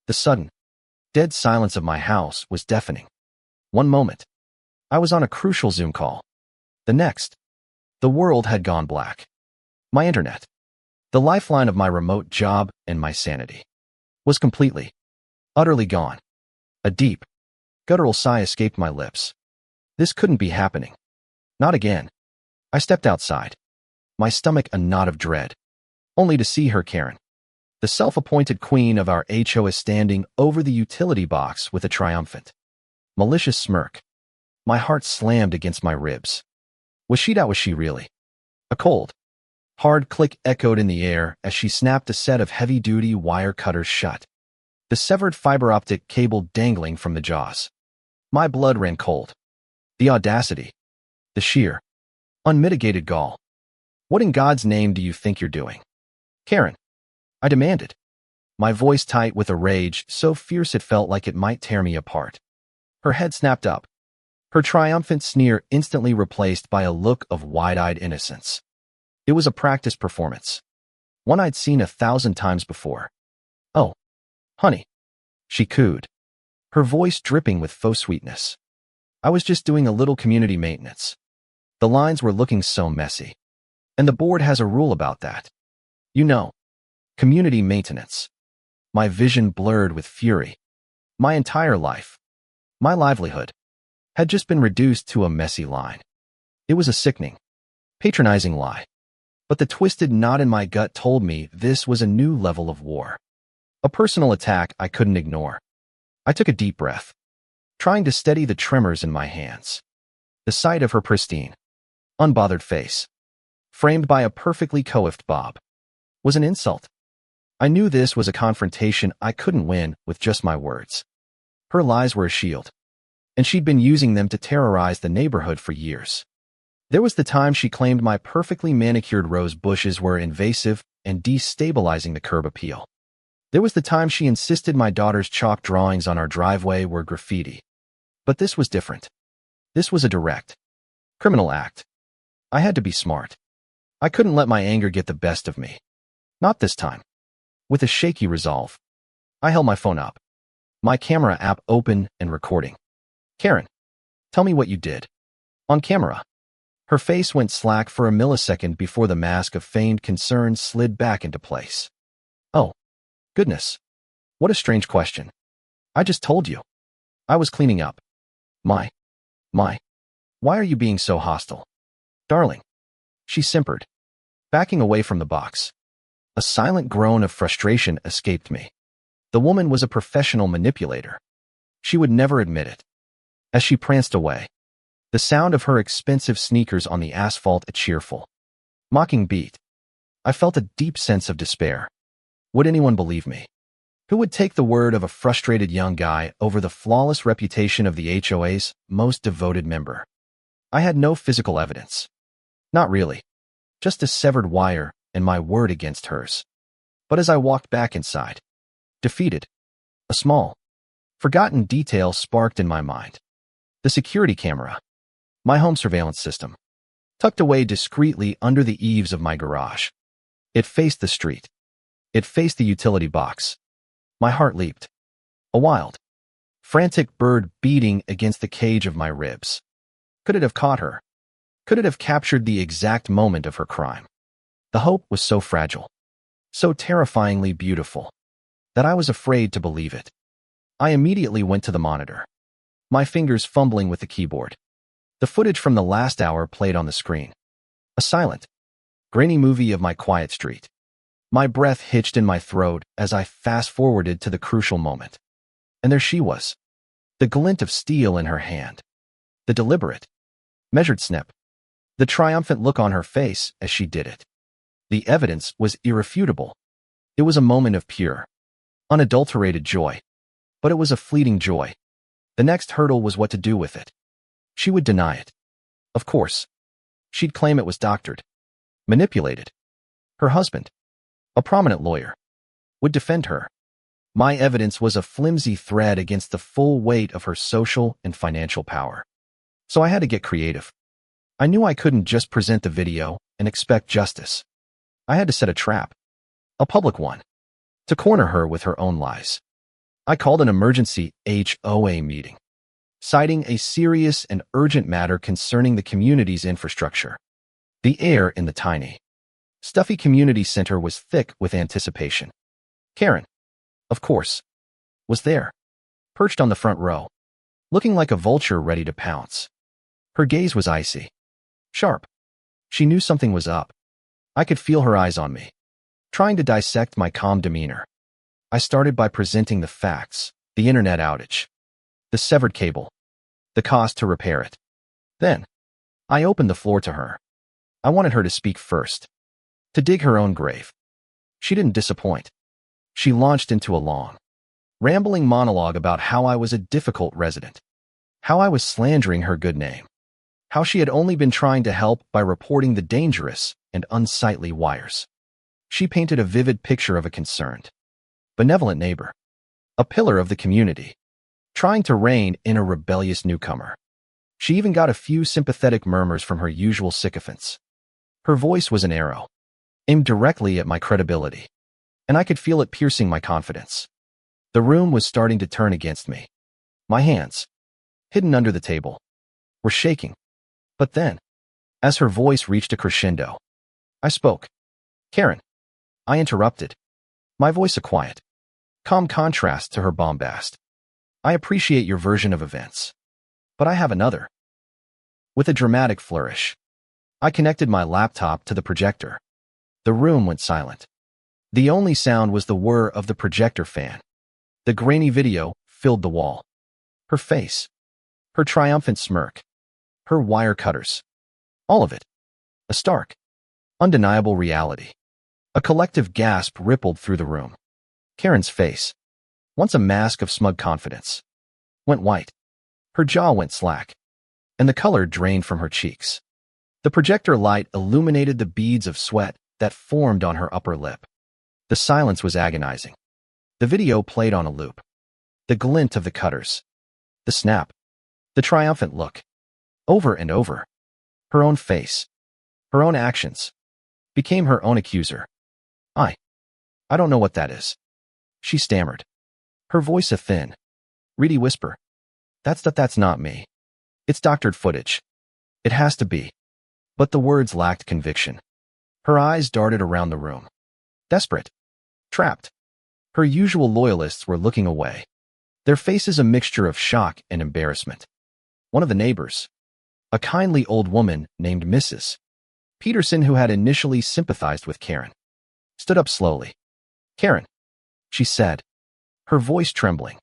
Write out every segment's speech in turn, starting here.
The sudden, dead silence of my house was deafening. One moment, I was on a crucial Zoom call. The next, the world had gone black. My internet, the lifeline of my remote job and my sanity, was completely, utterly gone. A deep, guttural sigh escaped my lips. This couldn't be happening. Not again. I stepped outside, my stomach a knot of dread, only to see her Karen, the self-appointed queen of our HOA, standing over the utility box with a triumphant, malicious smirk. My heart slammed against my ribs. Was she really? A cold, hard click echoed in the air as she snapped a set of heavy-duty wire cutters shut, the severed fiber optic cable dangling from the jaws. My blood ran cold. The audacity, the sheer, unmitigated gall. What in God's name do you think you're doing, Karen? I demanded, my voice tight with a rage so fierce it felt like it might tear me apart. Her head snapped up, her triumphant sneer instantly replaced by a look of wide-eyed innocence. It was a practice performance, one I'd seen 1,000 times before. "Oh, honey," she cooed, her voice dripping with faux sweetness. "I was just doing a little community maintenance. The lines were looking so messy. And the board has a rule about that. You know, community maintenance." My vision blurred with fury. My entire life, my livelihood, had just been reduced to a messy line. It was a sickening, patronizing lie. But the twisted knot in my gut told me this was a new level of war. A personal attack I couldn't ignore. I took a deep breath, trying to steady the tremors in my hands. The sight of her pristine, unbothered face, framed by a perfectly coiffed bob, was an insult. I knew this was a confrontation I couldn't win with just my words. Her lies were a shield, and she'd been using them to terrorize the neighborhood for years. There was the time she claimed my perfectly manicured rose bushes were invasive and destabilizing the curb appeal. There was the time she insisted my daughter's chalk drawings on our driveway were graffiti. But this was different. This was a direct, criminal act. I had to be smart. I couldn't let my anger get the best of me. Not this time. With a shaky resolve, I held my phone up, my camera app open and recording. "Karen, tell me what you did." On camera. Her face went slack for a millisecond before the mask of feigned concern slid back into place. "Oh, goodness. What a strange question. I just told you. I was cleaning up. My. Why are you being so hostile? Darling." She simpered, backing away from the box. A silent groan of frustration escaped me. The woman was a professional manipulator. She would never admit it. As she pranced away, the sound of her expensive sneakers on the asphalt a cheerful, mocking beat, I felt a deep sense of despair. Would anyone believe me? Who would take the word of a frustrated young guy over the flawless reputation of the HOA's most devoted member? I had no physical evidence. Not really. Just a severed wire and my word against hers. But as I walked back inside, defeated, a small, forgotten detail sparked in my mind. The security camera, my home surveillance system, tucked away discreetly under the eaves of my garage. It faced the street. It faced the utility box. My heart leaped. A wild, frantic bird beating against the cage of my ribs. Could it have caught her? Could it have captured the exact moment of her crime? The hope was so fragile, so terrifyingly beautiful, that I was afraid to believe it. I immediately went to the monitor, my fingers fumbling with the keyboard. The footage from the last hour played on the screen. A silent, grainy movie of my quiet street. My breath hitched in my throat as I fast-forwarded to the crucial moment. And there she was, the glint of steel in her hand, the deliberate, measured snip, the triumphant look on her face as she did it. The evidence was irrefutable. It was a moment of pure, unadulterated joy. But it was a fleeting joy. The next hurdle was what to do with it. She would deny it. Of course. She'd claim it was doctored, manipulated. Her husband, a prominent lawyer, would defend her. My evidence was a flimsy thread against the full weight of her social and financial power. So I had to get creative. I knew I couldn't just present the video and expect justice. I had to set a trap, a public one, to corner her with her own lies. I called an emergency HOA meeting, citing a serious and urgent matter concerning the community's infrastructure. The air in the tiny, stuffy community center was thick with anticipation. Karen, of course, was there, perched on the front row, looking like a vulture ready to pounce. Her gaze was icy, sharp. She knew something was up. I could feel her eyes on me, trying to dissect my calm demeanor. I started by presenting the facts: the internet outage, the severed cable, the cost to repair it. Then, I opened the floor to her. I wanted her to speak first, to dig her own grave. She didn't disappoint. She launched into a long, rambling monologue about how I was a difficult resident, how I was slandering her good name, how she had only been trying to help by reporting the dangerous and unsightly wires. She painted a vivid picture of a concerned, benevolent neighbor, a pillar of the community, trying to rein in a rebellious newcomer. She even got a few sympathetic murmurs from her usual sycophants. Her voice was an arrow, aimed directly at my credibility, and I could feel it piercing my confidence. The room was starting to turn against me. My hands, hidden under the table, were shaking. But then, as her voice reached a crescendo, I spoke. Karen, I interrupted, my voice a quiet, calm contrast to her bombast. I appreciate your version of events, but I have another. With a dramatic flourish, I connected my laptop to the projector. The room went silent. The only sound was the whir of the projector fan. The grainy video filled the wall. Her face, her triumphant smirk, her wire cutters. All of it. A stark, undeniable reality. A collective gasp rippled through the room. Karen's face, once a mask of smug confidence, went white. Her jaw went slack, and the color drained from her cheeks. The projector light illuminated the beads of sweat that formed on her upper lip. The silence was agonizing. The video played on a loop. The glint of the cutters, the snap, the triumphant look. Over and over, her own face, her own actions, became her own accuser. I don't know what that is, she stammered, her voice a thin, reedy whisper. That's not me. It's doctored footage. It has to be. But the words lacked conviction. Her eyes darted around the room. Desperate. Trapped. Her usual loyalists were looking away, their faces a mixture of shock and embarrassment. One of the neighbors, a kindly old woman named Mrs. Peterson, who had initially sympathized with Karen, stood up slowly. Karen, she said, her voice trembling.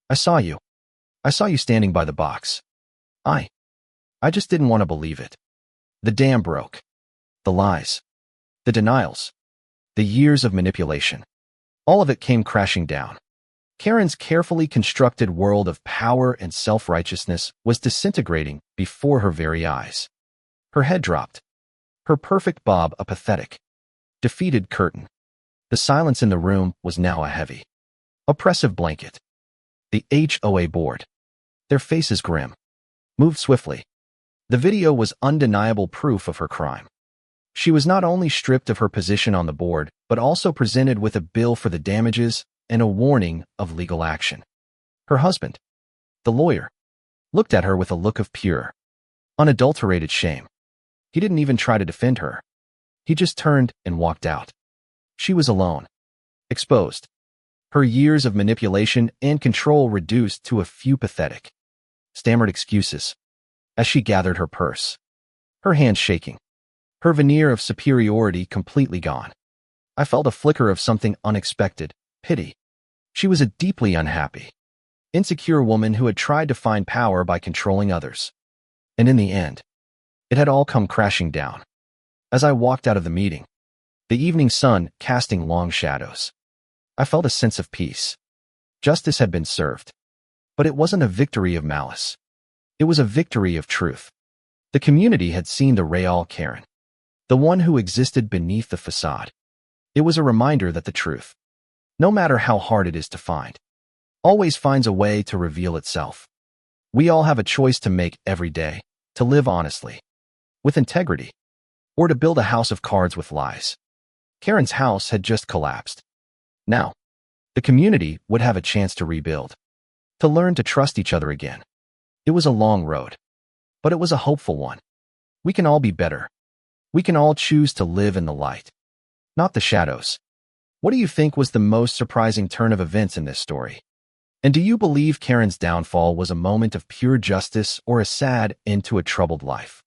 I saw you standing by the box. I just didn't want to believe it. The dam broke. The lies. The denials. The years of manipulation. All of it came crashing down. Karen's carefully constructed world of power and self-righteousness was disintegrating before her very eyes. Her head dropped. Her perfect bob a pathetic, defeated curtain. The silence in the room was now a heavy, oppressive blanket. The HOA board, their faces grim, moved swiftly. The video was undeniable proof of her crime. She was not only stripped of her position on the board, but also presented with a bill for the damages and a warning of legal action. Her husband, the lawyer, looked at her with a look of pure, unadulterated shame. He didn't even try to defend her. He just turned and walked out. She was alone, exposed, her years of manipulation and control reduced to a few pathetic, stammered excuses as she gathered her purse, her hands shaking, her veneer of superiority completely gone. I felt a flicker of something unexpected, pity. She was a deeply unhappy, insecure woman who had tried to find power by controlling others. And in the end, it had all come crashing down. As I walked out of the meeting, the evening sun casting long shadows, I felt a sense of peace. Justice had been served. But it wasn't a victory of malice. It was a victory of truth. The community had seen the real Karen, the one who existed beneath the facade. It was a reminder that the truth, no matter how hard it is to find, always finds a way to reveal itself. We all have a choice to make every day, to live honestly, with integrity, or to build a house of cards with lies. Karen's house had just collapsed. Now, The community would have a chance to rebuild, to learn to trust each other again. It was a long road, but it was a hopeful one. We can all be better. We can all choose to live in the light, not the shadows. What do you think was the most surprising turn of events in this story? And do you believe Karen's downfall was a moment of pure justice or a sad end to a troubled life?